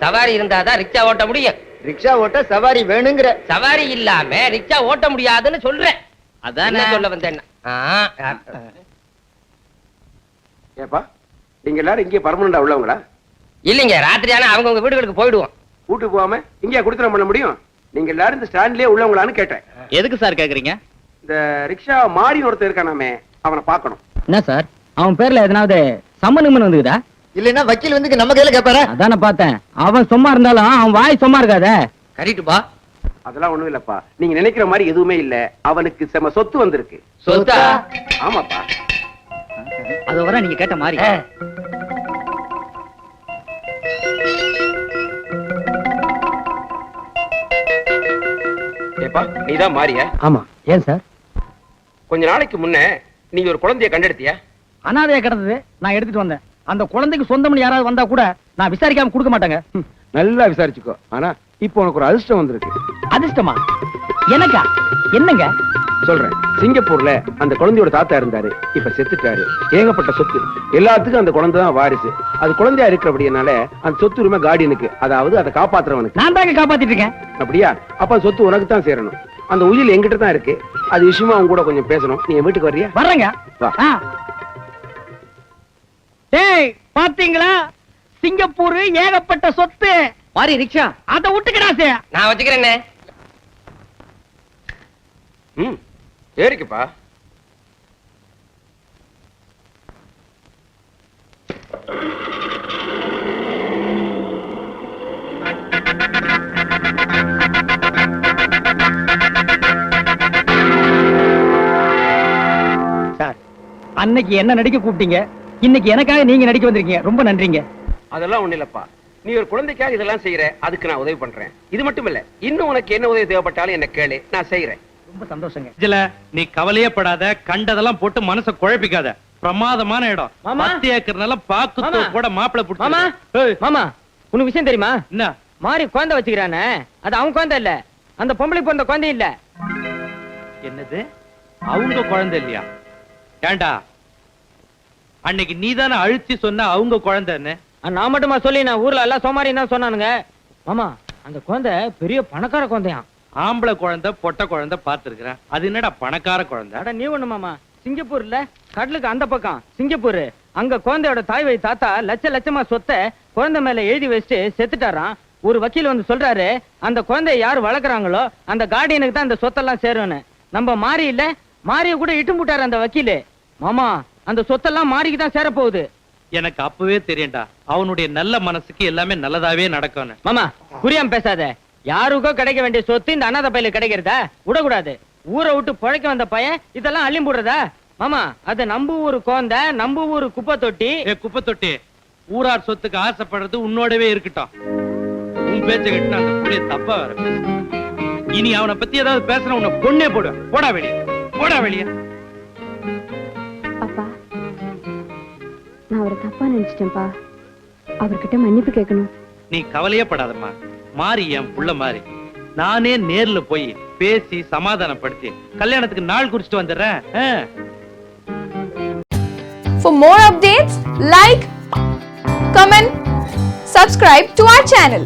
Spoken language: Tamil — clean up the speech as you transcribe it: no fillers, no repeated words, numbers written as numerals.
சவாரி இருந்தாதான் ரிக்ஷா ஓட்ட முடியும். ரிக்ஷா ஓட்ட சவாரி வேணுங்கிற. சவாரி இல்லாம ரிக்ஷா ஓட்ட முடியாதுன்னு சொல்றேன். அதான் சொல்ல வந்தேன். ஏப்பா நீங்க எல்லாரும் இங்கே பர்மனண்டா உள்ளவங்களா? இல்லைங்க, ராத்திரி ஆனா அவங்க வீடுகளுக்கு போயிடுவோம். வீட்டுக்கு போகாம இங்கே குடுத்தனம் பண்ண முடியும்? நீங்க எல்லாரும் இந்த ஸ்டாண்ட்லயே உள்ளவங்களான்னு கேட்டேன். எதுக்கு சார் கேக்குறீங்க? இந்த ரிக்ஷா மாறி ஒருத்தர் இருக்கானாமே, அவனை பார்க்கணும். என்ன சார், அவன் பேர்ல எதனாவது சம்மன் வந்துக்குதா? இல்லன்னா வக்கீல் வந்து நம்ம கையில கேட்பாரு. அதான பார்த்தேன். அவன் சும்மா இருந்தாலும் அவன் வாய் சும்மா இருக்காத. கரெக்ட்டுப்பா. அதெல்லாம் ஒண்ணும் இல்லப்பா, நீங்க நினைக்கிற மாதிரி எதுவுமே இல்ல. அவனுக்கு செம சொத்து வந்திருக்கு. சொத்தா? ஆமாப்பா. அது வர நீங்க கேட்ட மாதிரி. ஏப்பா நீதான் மாறிய? ஆமா. ஏன் சார்? கொஞ்ச நாளைக்கு முன்ன நீங்க ஒரு குழந்தைய கண்டெடுத்தியா? அனாதையா கிடந்தது, நான் எடுத்துட்டு வந்தேன். அந்த குழந்தைக்கு சொந்தம்னு யாராவது வந்தா கூட நான் விசாரிக்காம கொடுக்க மாட்டாங்க. நல்லா விசாரிச்சுக்கோ. ஆனா இப்போ உனக்கு ஒரு அதிர்ஷ்டம் வந்திருக்கு. அதிர்ஷ்டமா? எனக்கா? என்னங்க சொல்றேன். சிங்கப்பூர்ல அந்த குழந்தையோட தாத்தா இருந்தாரு, இப்ப செத்துட்டாரு. ஏகப்பட்ட சொத்து, எல்லாத்துக்கும் அந்த குழந்தை தான் வாரிசு. அது குழந்தையா இருக்கிறபடினால அந்த சொத்து உரிமை கார்டியனுக்கு, அதாவது அதை காப்பாத்துறவனுக்கு. நான் தாங்க காப்பாத்திட்டு இருக்கேன். அப்படியா? அப்ப சொத்து உனக்கு தான் சேரணும். அந்த உயில் என்கிட்ட தான் இருக்கு. அது விஷயமா அவங்க கூட கொஞ்சம் பேசணும். நீ என் வீட்டுக்கு வர்றியா? வர்றேங்க. வா. டேய் பாத்தீங்களா, சிங்கப்பூர் ஏகப்பட்ட சொத்து. மாறி ரிக்ஷா அத விட்டுக்கடா. நான் வச்சுக்கிறேன்னே. ஏறிக்குப்பா. சார், அன்னைக்கு என்ன நடிக்க கூப்பிட்டீங்க, இன்னைக்கு எனக்காக நீங்க நடிக்க வந்திருக்கீங்க. ரொம்ப நன்றிங்க. அதெல்லாம் ஒண்ணு இல்லப்பா, நீ ஒரு குழந்தைக்காக இதெல்லாம் செய்யற, அதுக்கு நான் உதவி பண்றேன். இது மட்டும் இல்ல, இன்னும் உனக்கு என்ன உதவி தேவைப்பட்டாலும் என்ன கேளு, நான் செய்யறேன். ரொம்ப சந்தோஷங்க. இதுல நீ கவலையே படாத, கண்டதெல்லாம் போட்டு மனச குழப்பிக்காத. பிரமாதமான இடம். 10 ஏக்கர் நிலம் பாக்கு கூட மாப்பிளை புடிச்சு. மாமா, மாமா உனக்கு விஷயம் தெரியுமா? என்ன? மாறி குழந்தை வச்சுக்கிறானே, அது அவன் குழந்தை இல்ல, அந்த பொம்பளை பிறந்த குழந்தை இல்ல. என்னது? அவங்க குழந்தை இல்லையா? ஏண்டா அன்னைக்கு நீதானே அழுத்தி சொன்ன அவங்க குழந்தைன்னு? நான் மட்டுமா சொல்லி, நான் ஊர்ல எல்லாம் சோமாரி தான் சொன்னானுங்க. மாமா, அந்த குழந்தை பெரிய பணக்கார குழந்தையா. ஆம்பளை குழந்தை பொட்டை குழந்தை பாத்துருக்கிறேன். அது என்னடா பணக்கார குழந்தை? அட நீ ஒண்ணு மாமா, சிங்கப்பூர்ல கடலுக்கு அந்த பக்கம் சிங்கப்பூர், அங்க குழந்தையோட தாய் வழி தாத்தா லட்ச லட்சமா சொத்தை குழந்தை மேல எழுதி வச்சுட்டு செத்துட்டாராம். ஒரு வக்கீல் வந்து சொல்றாரு, அந்த குழந்தைய யாரு வளர்க்குறாங்களோ அந்த கார்டியனுக்கு தான் அந்த சொத்தெல்லாம் சேரும்னு. நம்ம மாறி இல்ல, மாறிய கூட இட்டு முட்டாரு அந்த வக்கீலு. மாமா, அந்த சொத்தெல்லாம் மாறிக்கு தான் சேர போகுது. எனக்கு அப்பவே தெரியும்டா, அவனுடைய நல்ல மனசுக்கு எல்லாமே நல்லதாவே நடக்கும்னு. மாமா புரியாம பேசாத. யாருக்கோ கிடைக்க வேண்டிய சொத்து இந்த அனாதை பையில கிடைக்கிறதா? விடக்கூடாது. ஊரை விட்டு பழைக்க வந்த பையன் இதெல்லாம் அள்ளி போடுறதா? மாமா, அது நம்ப ஊரு குழந்தை, நம்ப ஊரு குப்பை தொட்டி. குப்பை தொட்டி ஊரார் சொத்துக்கு ஆசைப்படுறது உன்னோடவே இருக்கட்டும். உன் பேச்ச கட்டின அந்த புள்ளைய தப்பா வர பேச. இனி அவனை பத்தி ஏதாவது பேசுற உன்னை பொண்ணே போடுவேன். போடா வெளியே, போடா வெளியே. அப்பா, நான் அவரை தப்பா நினைச்சிட்டேன்ப்பா. அவர்கிட்ட மன்னிப்பு கேட்கணும். நீ கவலையே படாதம்மா. மாறி என் புள்ள மாறி. நானே நேர்ல போய் பேசி சமாதானப்படுத்தி கல்யாணத்துக்கு நாள் குறிச்சிட்டு வந்துடுறேன். For more updates, like, comment, subscribe to our channel.